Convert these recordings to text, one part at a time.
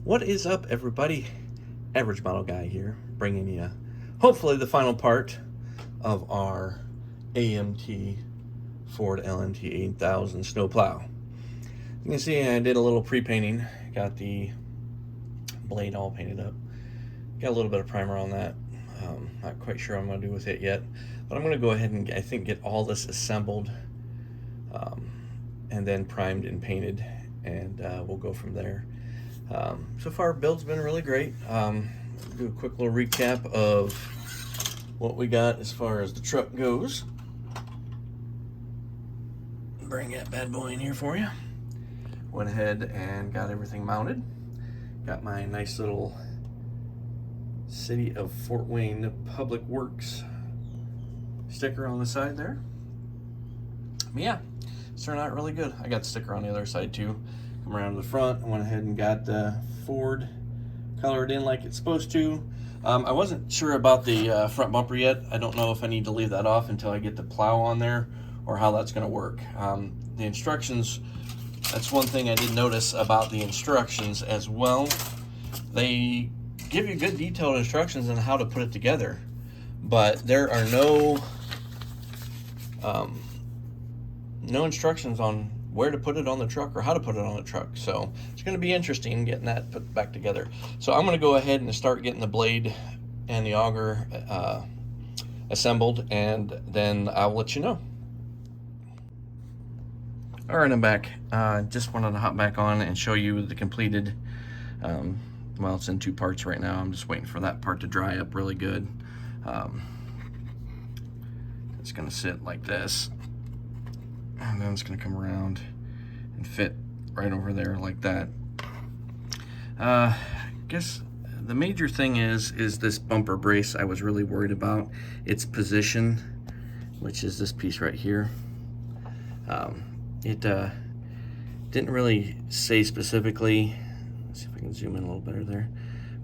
What is up, everybody? Average Model Guy here, bringing you hopefully the final part of our AMT Ford LNT 8000 snowplow. You can see I did a little pre-painting, got the blade all painted up, got a little bit of primer on that. Not quite sure what I'm going to do with it yet, but I'm going to go ahead and I think get all this assembled and then primed and painted, and we'll go from there. So far, build's been really great. Do a quick little recap of what we got as far as the truck goes. Bring that bad boy in here for you. Went ahead and got everything mounted. Got my nice little City of Fort Wayne Public Works sticker on the side there. But yeah, it's turned out really good. I got the sticker on the other side too. Come around to the front, I went ahead and got the Ford colored in like it's supposed to. I wasn't sure about the front bumper yet. I don't know if I need to leave that off until I get the plow on there or how that's going to work. The instructions, that's one thing I did notice about the instructions as well. They give you good detailed instructions on how to put it together, but there are no instructions on where to put it on the truck or how to put it on the truck. So it's going to be interesting getting that put back together. So I'm going to go ahead and start getting the blade and the auger assembled, and then I'll let you know. All right, I'm back. Just wanted to hop back on and show you the completed, well, it's in two parts right now. I'm just waiting for that part to dry up really good. It's going to sit like this, and then it's going to come around and fit right over there like that. I guess the major thing is this bumper brace. I was really worried about its position, which is this piece right here. It didn't really say specifically, let's see if I can zoom in a little better there,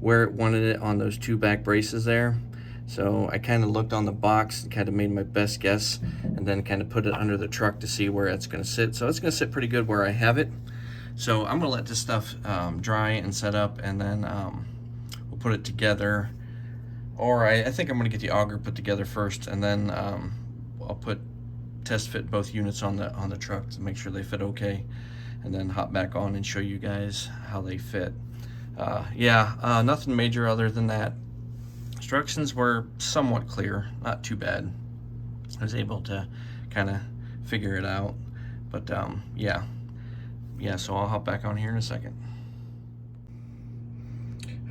where it wanted it on those two back braces there. So I kind of looked on the box and kind of made my best guess, and then kind of put it under the truck to see where it's going to sit. So it's going to sit pretty good where I have it. So I'm going to let this stuff dry and set up, and then we'll put it together. Or I think I'm going to get the auger put together first, and then I'll test fit both units on the truck to make sure they fit okay, and then hop back on and show you guys how they fit. Nothing major other than that. Instructions were somewhat clear, not too bad. I was able to kind of figure it out, but yeah, so I'll hop back on here in a second.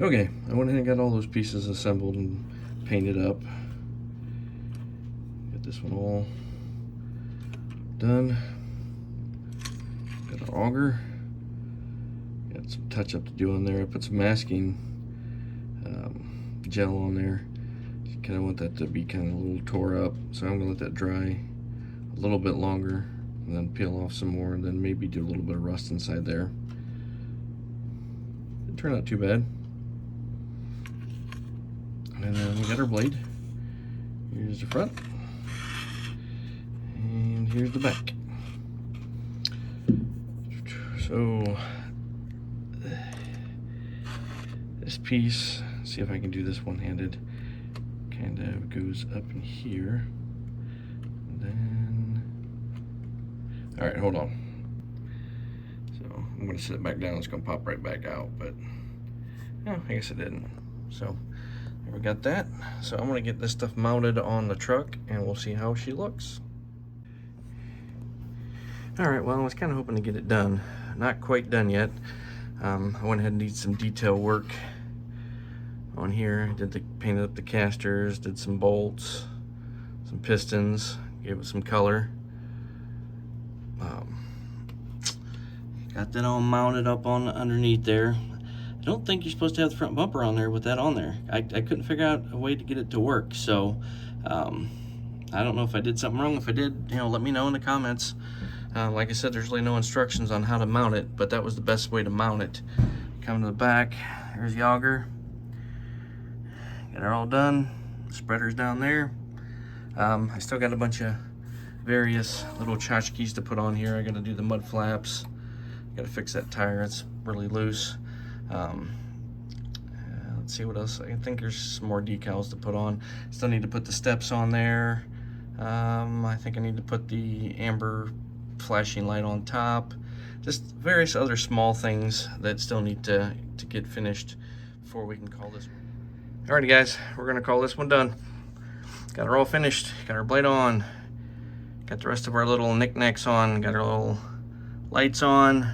Okay, I went ahead and got all those pieces assembled and painted up. Got this one all done. Got an auger. Got some touch up to do on there. I put some masking gel on there. Just kind of want that to be kind of a little tore up, so I'm gonna let that dry a little bit longer and then peel off some more, and then maybe do a little bit of rust inside there. Didn't turn out too bad. And then we got our blade. Here's the front, and here's the back. So this piece, see if I can do this one-handed, kind of goes up in here, and then, all right, hold on. So I'm gonna set it back down. It's gonna pop right back out, but oh, I guess it didn't. So there we got that. So I'm gonna get this stuff mounted on the truck, and we'll see how she looks. All right, well, I was kind of hoping to get it done. Not quite done yet. I went ahead and did some detail work on here. Painted up the casters, did some bolts, some pistons, gave it some color. Got that all mounted up on underneath there. I don't think you're supposed to have the front bumper on there with that on there. I couldn't figure out a way to get it to work, so I don't know if I did something wrong. If I did, let me know in the comments. Like I said, there's really no instructions on how to mount it, but that was the best way to mount it. Come to the back, there's the auger. Got it all done. Spreader's down there. I still got a bunch of various little tchotchkes to put on here. I gotta do the mud flaps. Gotta fix that tire, it's really loose. Let's see what else. I think there's some more decals to put on. Still need to put the steps on there. I think I need to put the amber flashing light on top. Just various other small things that still need to get finished before we can call this one. Alrighty guys, we're gonna call this one done. Got her all finished, got our blade on, got the rest of our little knickknacks on, got our little lights on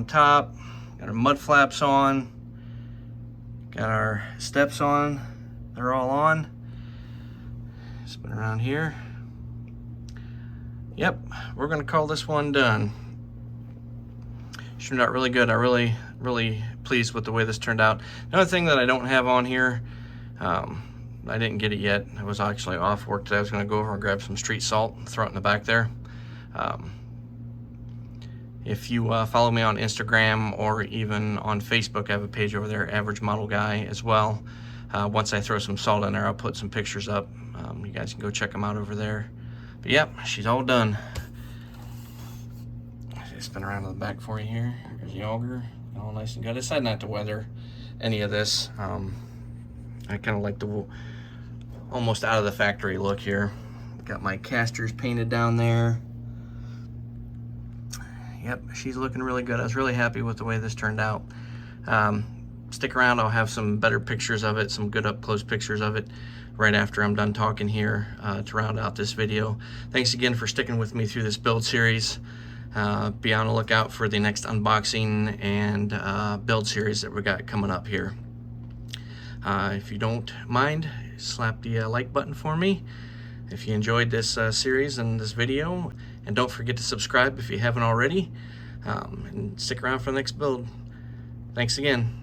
top, got our mud flaps on, got our steps on, they're all on. Spin around here. Yep, we're gonna call this one done. Turned out really good. I really pleased with the way this turned out. Another thing that I don't have on here, I didn't get it yet. I was actually off work today. I was gonna go over and grab some street salt and throw it in the back there. If you follow me on Instagram or even on Facebook, I have a page over there, Average Model Guy, as well. Once I throw some salt in there, I'll put some pictures up. You guys can go check them out over there. But yep, she's all done. Just spin around to the back for you here. Here's the auger, all nice and good. I decided not to weather any of this. I kind of like the almost out of the factory look here. Got my casters painted down there. Yep, she's looking really good. I was really happy with the way this turned out. Stick around, I'll have some better pictures of it, some good up close pictures of it right after I'm done talking here to round out this video. Thanks again for sticking with me through this build series. Be on the lookout for the next unboxing and build series that we got coming up here. If you don't mind, slap the like button for me if you enjoyed this series and this video, and don't forget to subscribe if you haven't already, and stick around for the next build. Thanks again.